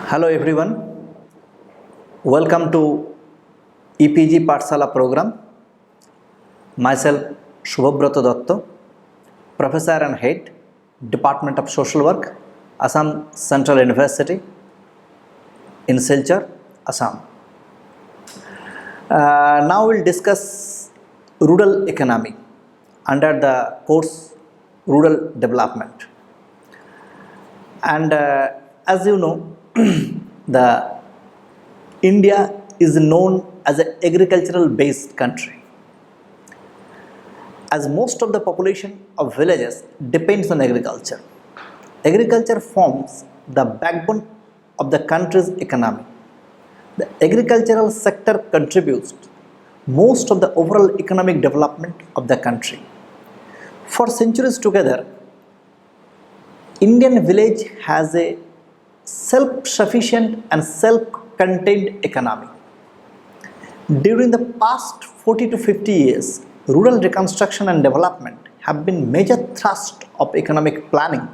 Hello everyone, welcome to EPG Pathshala program. Myself Shubhabrata Datta, Professor and Head, Department of Social Work, Assam Central University in Silchar, Assam. Now we'll discuss rural economy under the course Rural Development. And as you know, the India is known as an agricultural based country, as most of the population of villages depends on agriculture. Agriculture forms the backbone of the country's economy. The agricultural sector contributes most of the overall economic development of the country. For centuries together, Indian village has a self-sufficient and self-contained economy. During the past 40 to 50 years, rural reconstruction and development have been major thrust of economic planning,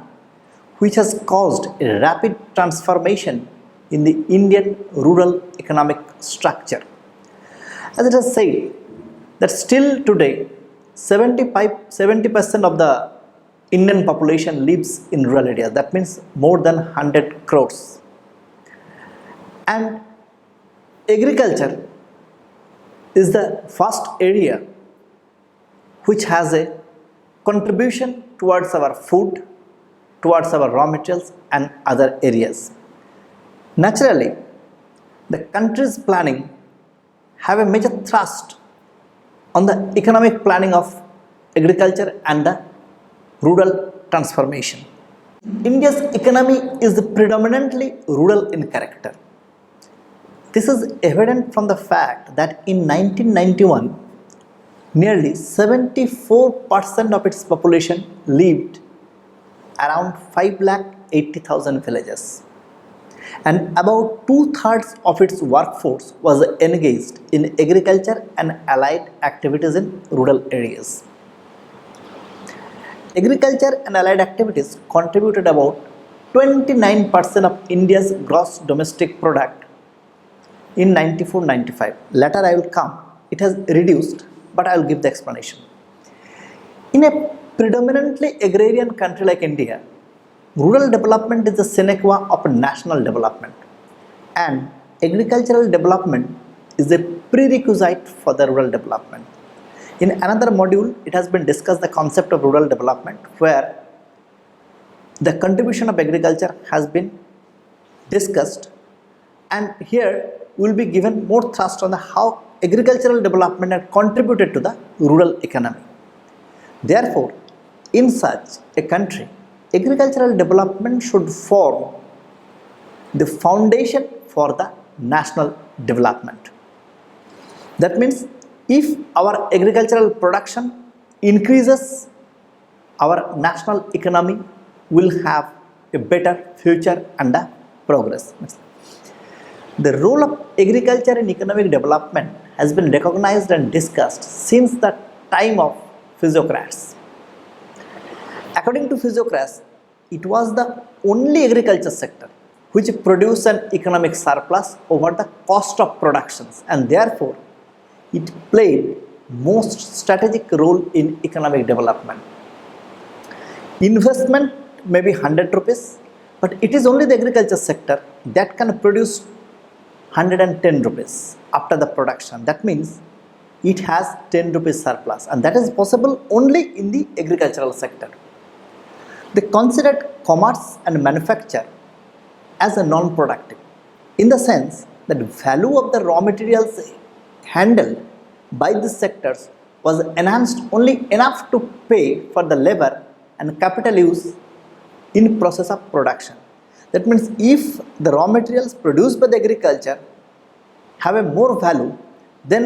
which has caused a rapid transformation in the Indian rural economic structure. As it has said, that still today 70% of the Indian population lives in rural areas. That means more than 100 crores. And agriculture is the first area which has a contribution towards our food, towards our raw materials and other areas. Naturally, the country's planning have a major thrust on the economic planning of agriculture and the rural transformation. India's economy is predominantly rural in character. This is evident from the fact that in 1991, nearly 74% of its population lived around 5,80,000 villages, and about 2/3 of its workforce was engaged in agriculture and allied activities in rural areas. Agriculture and allied activities contributed about 29% of India's gross domestic product in 94-95. Later I will come. It has reduced, but I will give the explanation. In a predominantly agrarian country like India, rural development is the sine qua non of national development, and agricultural development is a prerequisite for the rural development. In another module, it has been discussed the concept of rural development, where the contribution of agriculture has been discussed, and here we will be given more thrust on the how agricultural development had contributed to the rural economy. Therefore, in such a country, agricultural development should form the foundation for the national development. That means if our agricultural production increases, our national economy will have a better future and a progress. The role of agriculture in economic development has been recognized and discussed since the time of physiocrats. According to physiocrats, it was the only agriculture sector which produced an economic surplus over the cost of productions, and therefore it played most strategic role in economic development. Investment may be 100 rupees, but it is only the agriculture sector that can produce 110 rupees after the production. That means it has 10 rupees surplus, and that is possible only in the agricultural sector. They considered commerce and manufacture as a non-productive, in the sense that value of the raw materials handled by these sectors was enhanced only enough to pay for the labor and capital use in process of production. That means if the raw materials produced by the agriculture have a more value, then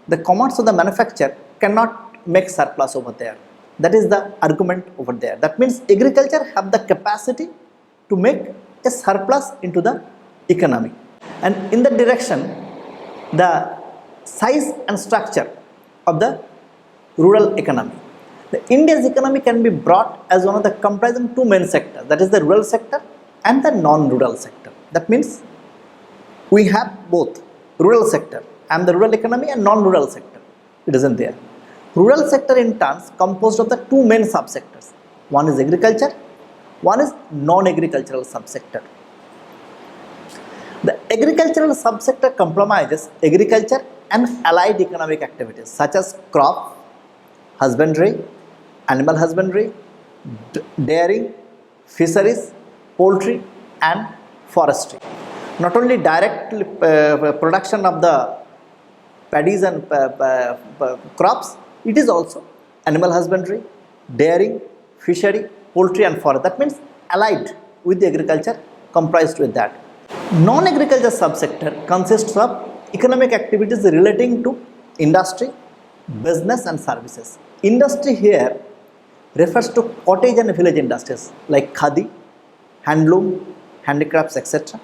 the commerce of the manufacturer cannot make surplus over there. That is the argument over there. That means agriculture have the capacity to make a surplus into the economy. And in that direction, the size and structure of the rural economy. The India's economy can be brought as one of the comprising two main sectors, that is the rural sector and the non-rural sector. That means we have both rural sector and the rural economy and non-rural sector. It isn't there. Rural sector in turns composed of the two main subsectors. One is agriculture, one is non-agricultural subsector. The agricultural subsector comprises agriculture and allied economic activities such as crop, husbandry, animal husbandry, dairying, fisheries, poultry and forestry. Not only direct production of the paddies and crops, it is also animal husbandry, dairying, fishery, poultry and forest. That means allied with the agriculture, comprised with that. Non-agriculture subsector consists of economic activities relating to industry, business and services. Industry here refers to cottage and village industries like khadi, handloom, handicrafts, etc.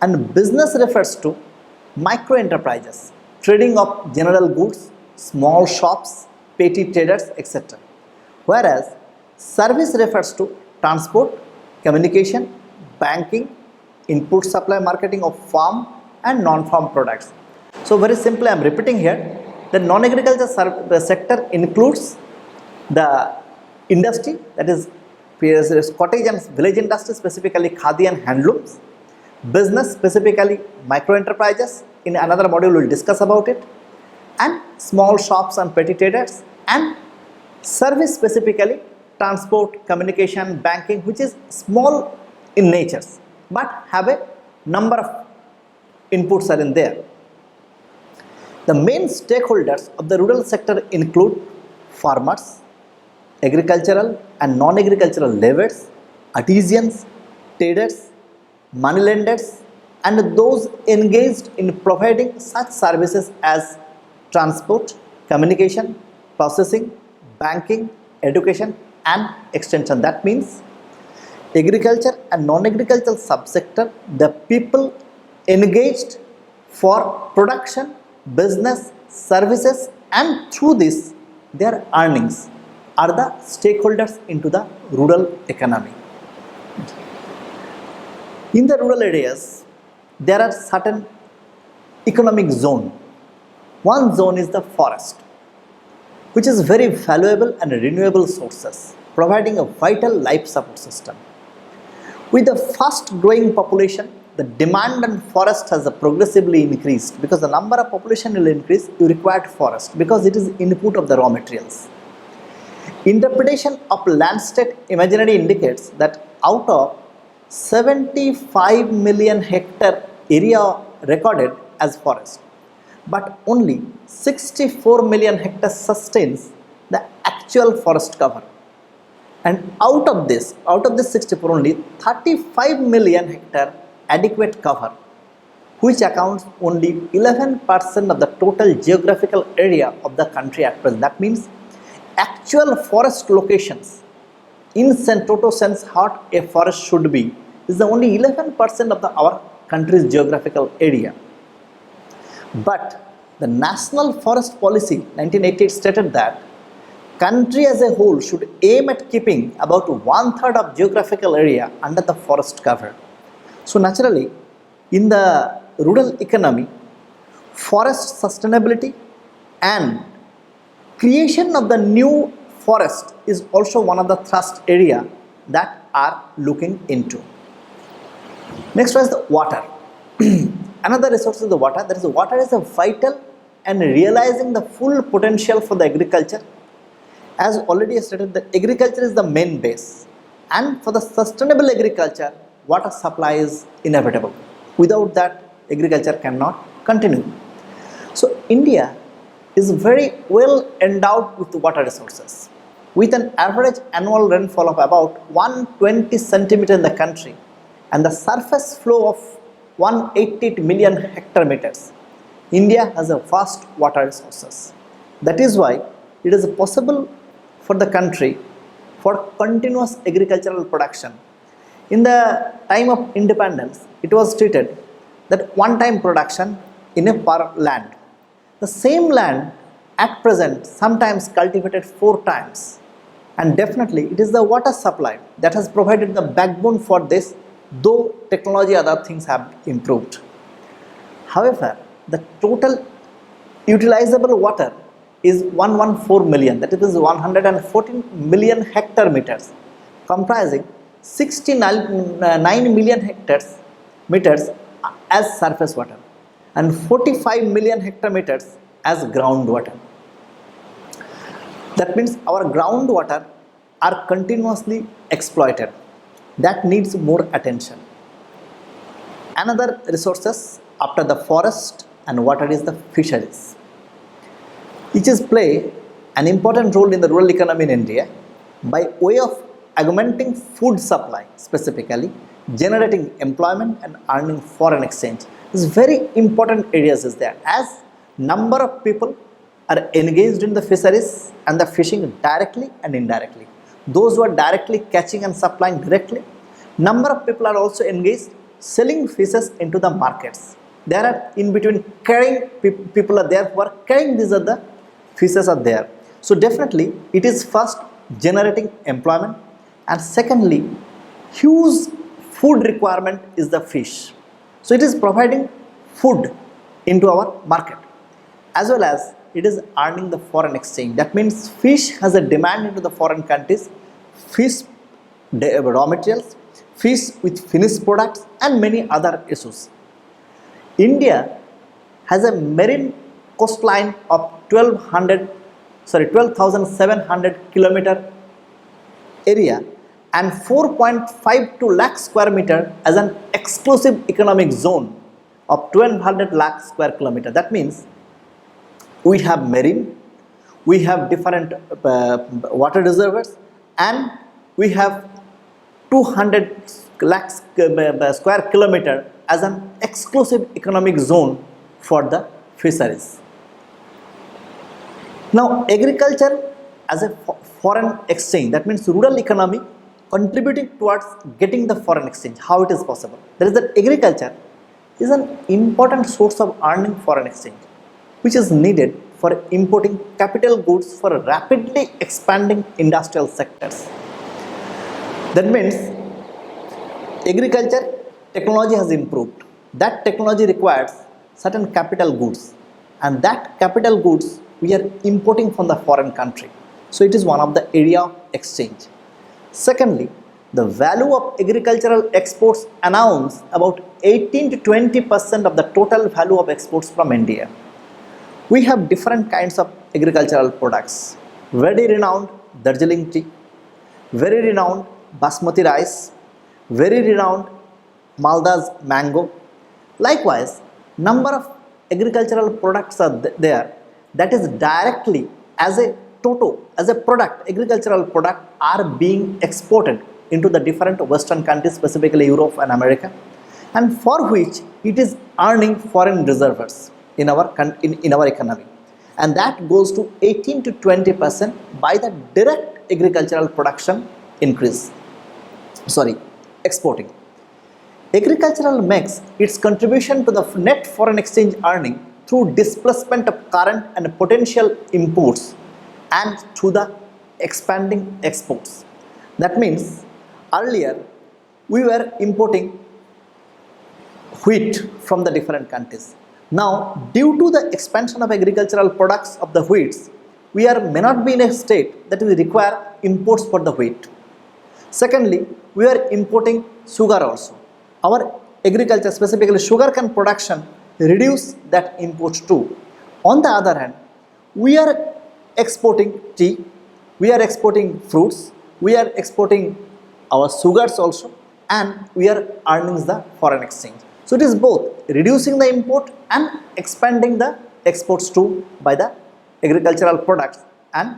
And business refers to micro enterprises, trading of general goods, small shops, petty traders, etc. Whereas service refers to transport, communication, banking, input supply marketing of farm and non-farm products. So very simply I am repeating here, the non-agriculture sector includes the industry, that is cottage and village industry, specifically khadi and handlooms, business, specifically micro enterprises, in another module we will discuss about it, and small shops and petty traders, and service, specifically transport, communication, banking, which is small in nature but have a number of inputs are in there. The main stakeholders of the rural sector include farmers, agricultural and non-agricultural laborers, artisans, traders, money lenders and those engaged in providing such services as transport, communication, processing, banking, education and extension. That means agriculture and non-agricultural subsector, the people engaged for production, business, services and through this their earnings are the stakeholders into the rural economy. In the rural areas, there are certain economic zone. One zone is the forest, which is very valuable and renewable sources, providing a vital life support system. With the fast growing population, the demand on forest has progressively increased. Because the number of population will increase, you require forest because it is input of the raw materials. Interpretation of land state imaginary indicates that out of 75 million hectare area recorded as forest, but only 64 million hectares sustains the actual forest cover. And out of this 64, only 35 million hectare adequate cover, which accounts only 11% of the total geographical area of the country at present. That means actual forest locations in total sense what a forest should be is the only 11% of our country's geographical area. But the National Forest Policy 1988 stated that country as a whole should aim at keeping about 1/3 of geographical area under the forest cover. So naturally, in the rural economy, forest sustainability and creation of the new forest is also one of the thrust area that are looking into. Next was the water. Another resource is the water. That is, water is a vital and realizing the full potential for the agriculture. As already stated, the agriculture is the main base, and for the sustainable agriculture, water supply is inevitable. Without that, agriculture cannot continue. So India is very well endowed with water resources, with an average annual rainfall of about 120 centimeters in the country and the surface flow of 180 million hectare meters. India has a vast water resources. That is why it is possible for the country for continuous agricultural production. In the time of independence, it was stated that one-time production in a per land. The same land at present sometimes cultivated 4 times, and definitely it is the water supply that has provided the backbone for this, though technology other things have improved. However, the total utilizable water is 114 million, that is 114 million hectare meters, comprising 69 million hectares meters as surface water and 45 million hectare meters as groundwater. That means our groundwater are continuously exploited. That needs more attention. Another resources after the forest and water is the fisheries, which is play an important role in the rural economy in India by way of augmenting food supply, specifically generating employment and earning foreign exchange. This very important areas is there, as number of people are engaged in the fisheries and the fishing directly and indirectly. Those who are directly catching and supplying directly, number of people are also engaged selling fishes into the markets. There are in between carrying people are there who are carrying these other fishes are there. So definitely it is first generating employment, and secondly huge food requirement is the fish. So it is providing food into our market, as well as it is earning the foreign exchange. That means fish has a demand into the foreign countries, fish raw materials, fish with finished products and many other issues. India has a marine coastline of 12,700 kilometer area and 4.52 lakh square meter as an exclusive economic zone of 1200 lakh square kilometer. That means we have marine, we have different water reservoirs, and we have 200 lakh square kilometer as an exclusive economic zone for the fisheries. Now agriculture as a foreign exchange, that means rural economy contributing towards getting the foreign exchange. How it is possible? There is that agriculture is an important source of earning foreign exchange, which is needed for importing capital goods for rapidly expanding industrial sectors. That means agriculture technology has improved. That technology requires certain capital goods, and that capital goods we are importing from the foreign country. So it is one of the area of exchange. Secondly, the value of agricultural exports announce about 18 to 20% of the total value of exports from India. We have different kinds of agricultural products. Very renowned Darjeeling tea, very renowned Basmati rice, very renowned Malda's mango. Likewise, number of agricultural products are there that is directly as a as a product, agricultural product are being exported into the different Western countries, specifically Europe and America, and for which it is earning foreign reserves in our economy, and that goes to 18 to 20% by the direct agricultural production increase. Exporting. Agricultural makes its contribution to the net foreign exchange earning through displacement of current and potential imports and through the expanding exports. That means earlier we were importing wheat from the different countries. Now, due to the expansion of agricultural products of the wheats, we may not be in a state that we require imports for the wheat. Secondly, we are importing sugar also. Our agriculture, specifically sugarcane production, reduce that imports too. On the other hand, we are exporting tea, we are exporting fruits, we are exporting our sugars also, and we are earning the foreign exchange. So it is both reducing the import and expanding the exports too by the agricultural products, and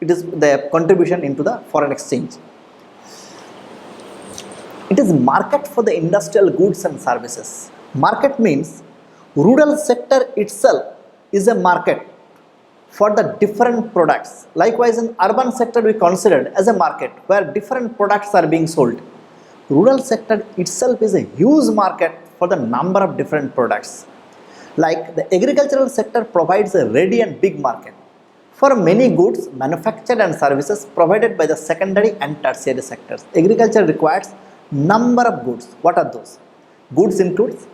it is the contribution into the foreign exchange. It is market for the industrial goods and services. Market means rural sector itself is a market for the different products. Likewise, in urban sector we considered as a market where different products are being sold. Rural sector itself is a huge market for the number of different products. Like the agricultural sector provides a ready and big market for many goods manufactured and services provided by the secondary and tertiary sectors. Agriculture requires number of goods. What are those? Goods includes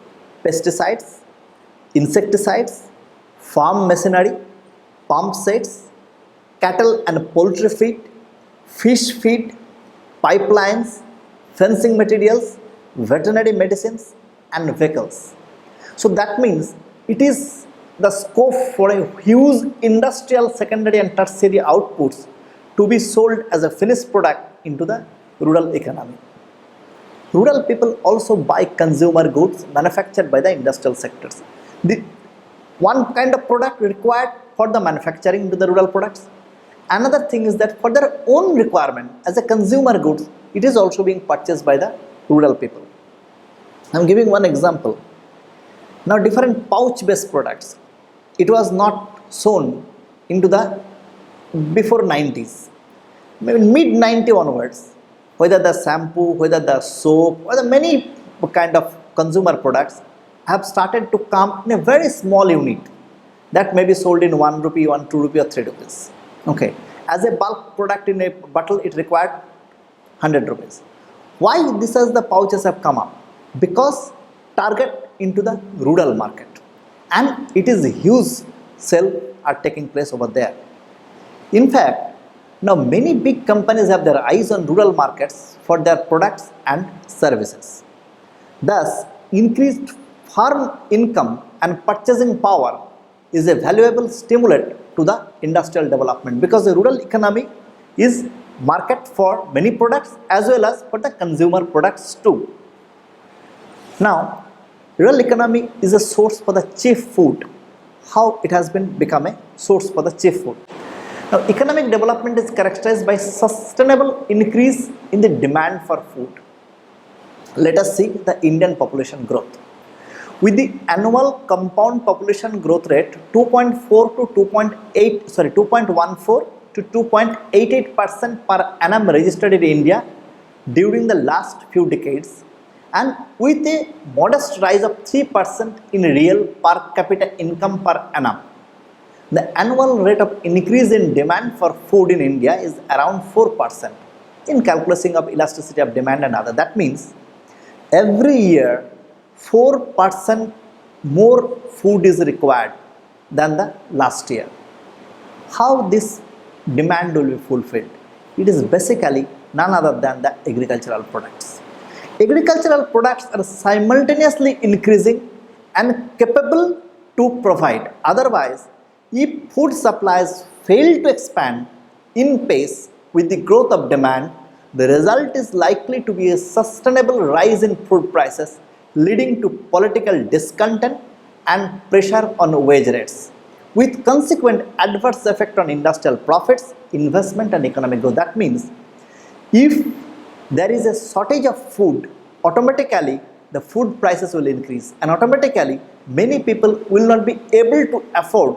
pesticides, insecticides, farm machinery, pump sets, cattle and poultry feed, fish feed, pipelines, fencing materials, veterinary medicines, and vehicles. So that means it is the scope for a huge industrial secondary and tertiary outputs to be sold as a finished product into the rural economy. Rural people also buy consumer goods manufactured by the industrial sectors. The one kind of product required for the manufacturing into the rural products. Another thing is that for their own requirement as a consumer goods, it is also being purchased by the rural people. I am giving one example. Now different pouch based products, it was not sown into the before 90s, maybe mid 90 onwards, whether the shampoo, whether the soap, or the many kind of consumer products have started to come in a very small unit that may be sold in 1 rupee, 1, 2 rupee or 3 rupees. Okay, as a bulk product in a bottle it required 100 rupees. Why this as the pouches have come up? Because target into the rural market, and it is huge sale are taking place over there. In fact, now many big companies have their eyes on rural markets for their products and services. Thus, increased farm income and purchasing power is a valuable stimulant to the industrial development, because the rural economy is market for many products as well as for the consumer products too. Now, rural economy is a source for the cheap food. How it has been become a source for the cheap food? Now, economic development is characterized by sustainable increase in the demand for food. Let us see the Indian population growth. With the annual compound population growth rate 2.14 to 2.88% per annum registered in India during the last few decades, and with a modest rise of 3% in real per capita income per annum, the annual rate of increase in demand for food in India is around 4% in calculation of elasticity of demand and other. That means every year 4% more food is required than the last year. How this demand will be fulfilled? It is basically none other than the agricultural products. Agricultural products are simultaneously increasing and capable to provide. Otherwise, if food supplies fail to expand in pace with the growth of demand, the result is likely to be a sustainable rise in food prices, leading to political discontent and pressure on wage rates, with consequent adverse effect on industrial profits, investment and economic growth. That means if there is a shortage of food, automatically the food prices will increase, and automatically many people will not be able to afford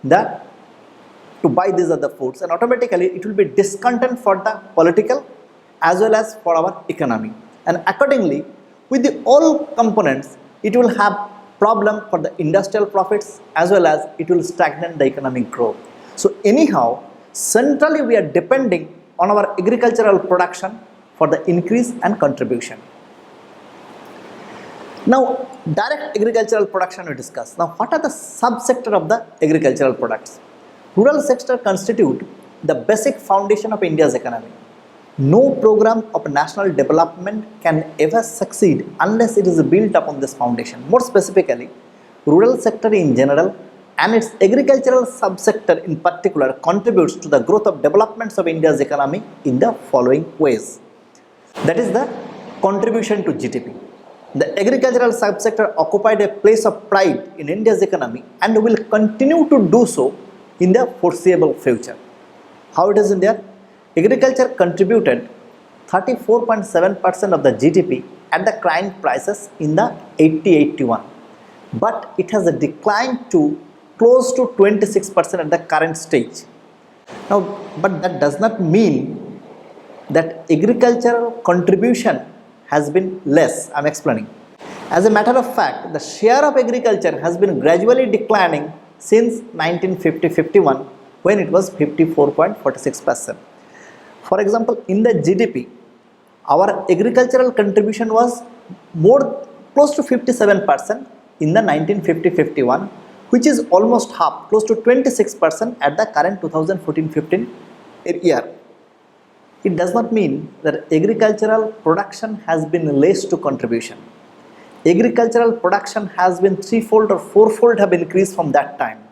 to buy these other foods, and automatically it will be discontent for the political as well as for our economy, and accordingly with the all components it will have problem for the industrial profits as well as it will stagnate the economic growth. So anyhow, centrally we are depending on our agricultural production for the increase and contribution. Now, direct agricultural production we discuss. Now, what are the subsector of the agricultural products? Rural sector constitute the basic foundation of India's economy. No program of national development can ever succeed unless it is built upon this foundation. More specifically, rural sector in general and its agricultural subsector in particular contributes to the growth of developments of India's economy in the following ways. That is the contribution to GDP. The agricultural subsector occupied a place of pride in India's economy and will continue to do so in the foreseeable future. How it is in there? Agriculture contributed 34.7% of the GDP at the current prices in the 80-81, but it has declined to close to 26% at the current stage. Now, but that does not mean that agricultural contribution has been less. I am explaining. As a matter of fact, the share of agriculture has been gradually declining since 1950-51, when it was 54.46%. For example, in the GDP, our agricultural contribution was close to 57%, in the 1950-51, which is almost half, close to 26% at the current 2014-15 year. It does not mean that agricultural production has been less to contribution. Agricultural production has been threefold or fourfold have increased from that time.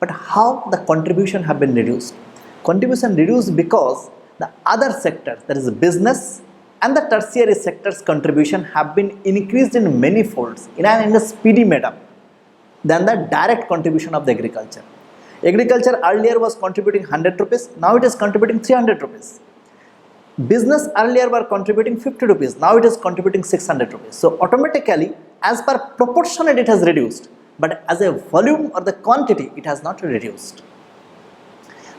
But how the contribution have been reduced? Contribution reduced because the other sectors, that is business and the tertiary sectors contribution have been increased in many folds in a speedy manner than the direct contribution of the agriculture. Agriculture earlier was contributing 100 rupees, now it is contributing 300 rupees. Business earlier were contributing 50 rupees, now it is contributing 600 rupees. So automatically, as per proportion it has reduced, but as a volume or the quantity it has not reduced.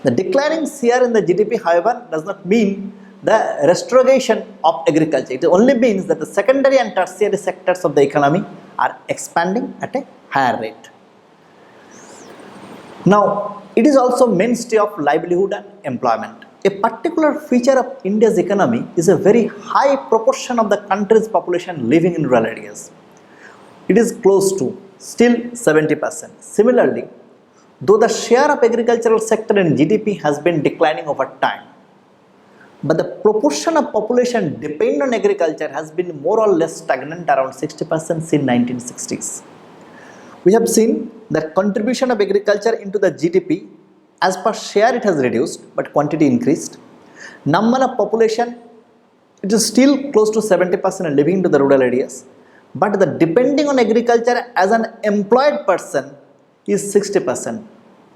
The declining share in the GDP, however, does not mean the restoration of agriculture. It only means that the secondary and tertiary sectors of the economy are expanding at a higher rate. Now, it is also mainstay of livelihood and employment. A particular feature of India's economy is a very high proportion of the country's population living in rural areas. It is close to still 70%. Similarly, though the share of agricultural sector in GDP has been declining over time, but the proportion of population dependent on agriculture has been more or less stagnant around 60% since 1960s. We have seen the contribution of agriculture into the GDP as per share it has reduced, but quantity increased. Number of population, it is still close to 70% living into the rural areas, but the depending on agriculture as an employed person is 60%,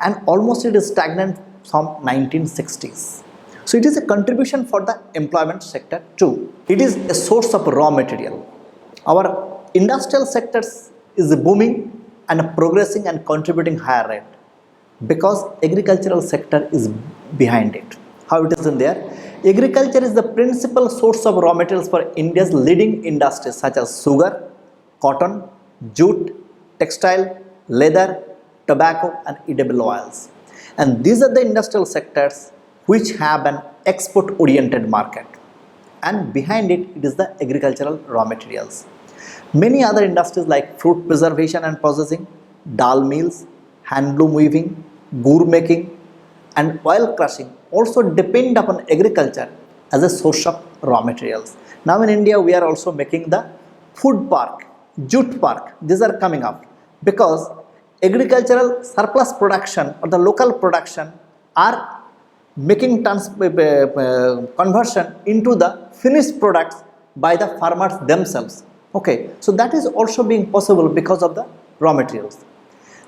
and almost it is stagnant from 1960s. So it is a contribution for the employment sector too. It is a source of raw material. Our industrial sectors is booming and progressing and contributing higher rate because agricultural sector is behind it. How it is in there? Agriculture is the principal source of raw materials for India's leading industries such as sugar, cotton, jute, textile, leather, tobacco and edible oils. And these are the industrial sectors which have an export oriented market, and behind it, it is the agricultural raw materials. Many other industries like fruit preservation and processing, dal mills, handloom weaving, gur making and oil crushing also depend upon agriculture as a source of raw materials. Now in India we are also making the food park, jute park, these are coming up because agricultural surplus production or the local production are making conversion into the finished products by the farmers themselves. Okay, so that is also being possible because of the raw materials.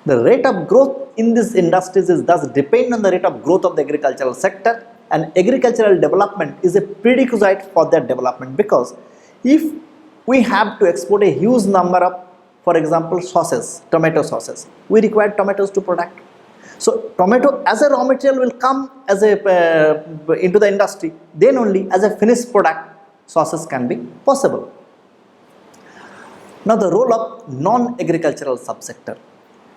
The rate of growth in these industries is thus depend on the rate of growth of the agricultural sector, and agricultural development is a prerequisite for that development, because if we have to export a huge number of, for example, sauces, tomato sauces, we require tomatoes to product. So tomato as a raw material will come as a into the industry, then only as a finished product sauces can be possible. Now the role of non-agricultural subsector.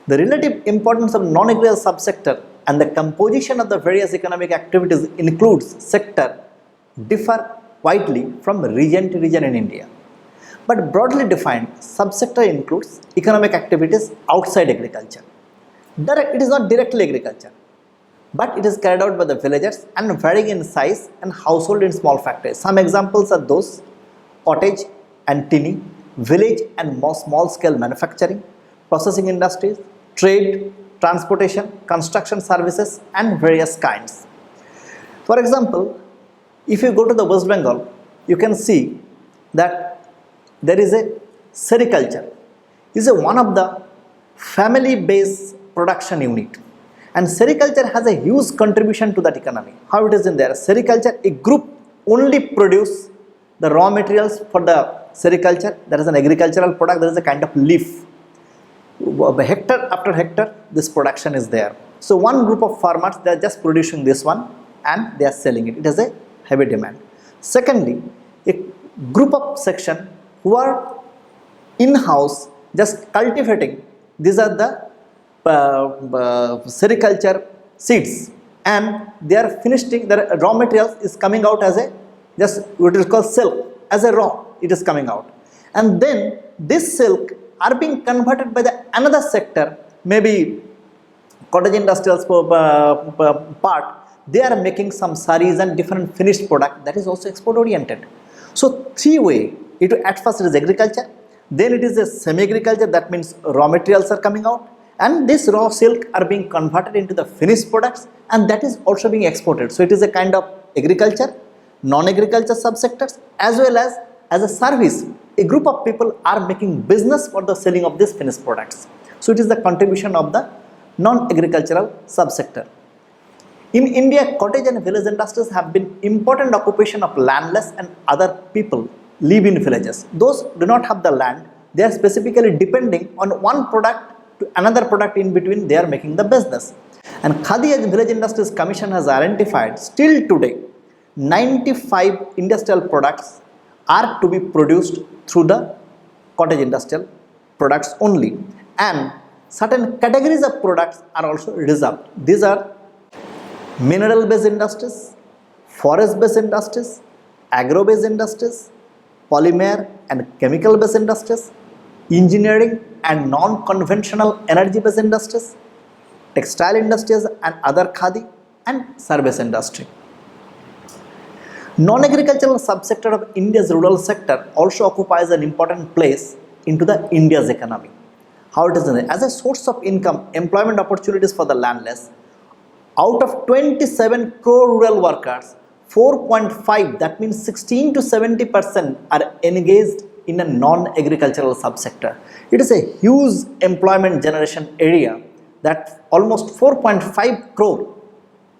The relative importance of non-agricultural subsector and the composition of the various economic activities includes sector differ widely from region to region in India. But broadly defined, subsector includes economic activities outside agriculture. It is not directly agriculture, but it is carried out by the villagers and varying in size and household in small factories. Some examples are those: cottage and tinny, village and small scale manufacturing, processing industries, trade, transportation, construction services and various kinds. For example, if you go to the West Bengal, you can see that there is a sericulture. It is one of the family based production unit, and sericulture has a huge contribution to that economy. How it is in there? Sericulture, a group only produce the raw materials for the sericulture. There is an agricultural product, there is a kind of leaf. Hectare after hectare, this production is there. So one group of farmers, they are just producing this one and they are selling it. It has a heavy demand. Secondly, a group of section who are in-house just cultivating. These are the sericulture seeds, and they are finishing the raw materials is coming out as a just what is called silk, as a raw it is coming out, and then this silk are being converted by the another sector, maybe cottage industrials part. They are making some sarees and different finished product that is also export oriented. So three way, at first it is agriculture, then it is a semi-agriculture, that means raw materials are coming out, and this raw silk are being converted into the finished products, and that is also being exported. So it is a kind of agriculture, non-agriculture subsectors, as well as a service. A group of people are making business for the selling of these finished products. So it is the contribution of the non-agricultural subsector. In India, cottage and village industries have been important occupation of landless and other people live in villages. Those do not have the land, they are specifically depending on one product to another product, in between they are making the business. And Khadi and Village Industries Commission has identified still today 95 industrial products are to be produced through the cottage industrial products only, and certain categories of products are also reserved. These are mineral based industries, forest based industries, agro based industries, polymer and chemical based industries, engineering and non-conventional energy based industries, textile industries and other khadi, and service industry. Non-agricultural subsector of India's rural sector also occupies an important place into the India's economy. How it is as a source of income, employment opportunities for the landless. Out of 27 crore rural workers, 4.5, that means 16 to 70% are engaged in a non-agricultural subsector. It is a huge employment generation area that almost 4.5 crore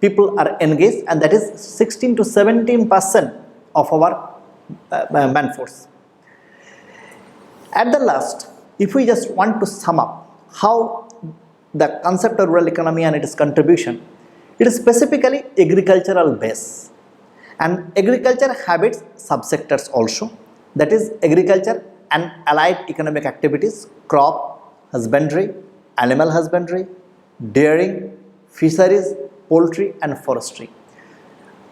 people are engaged, and that is 16 to 17% of our manforce. At the last, if we just want to sum up how the concept of rural economy and its contribution, it is specifically agricultural base, and agriculture have its subsectors also, that is agriculture and allied economic activities, crop husbandry, animal husbandry, dairying, fisheries, poultry and forestry.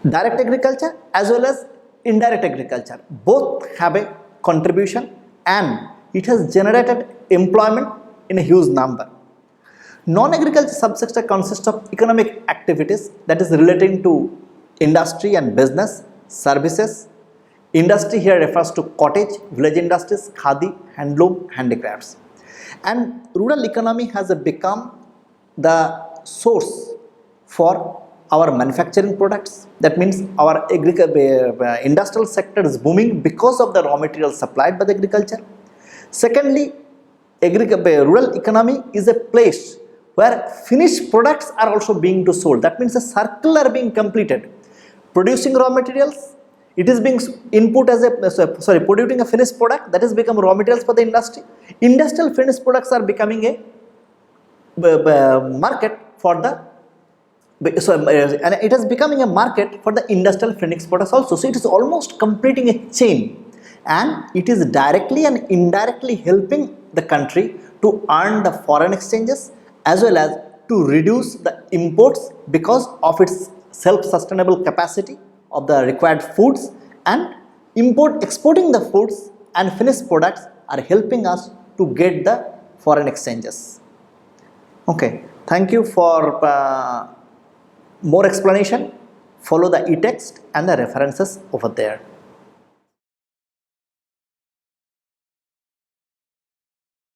Direct agriculture as well as indirect agriculture both have a contribution, and it has generated employment in a huge number. Non-agriculture subsector consists of economic activities that is relating to industry and business, services. Industry here refers to cottage, village industries, khadi, handloom, handicrafts. And rural economy has become the source for our manufacturing products. That means our industrial sector is booming because of the raw materials supplied by the agriculture. Secondly, rural economy is a place where finished products are also being sold. That means a circle are being completed. Producing raw materials, it is being input as producing a finished product, that is become raw materials for the industry. Industrial finished products are becoming a market for the and it is becoming a market for the industrial finished products also. So it is almost completing a chain, and it is directly and indirectly helping the country to earn the foreign exchanges as well as to reduce the imports because of its self-sustainable capacity of the required foods, and exporting the foods and finished products are helping us to get the foreign exchanges. Okay, thank you for more explanation. Follow the e-text and the references over there.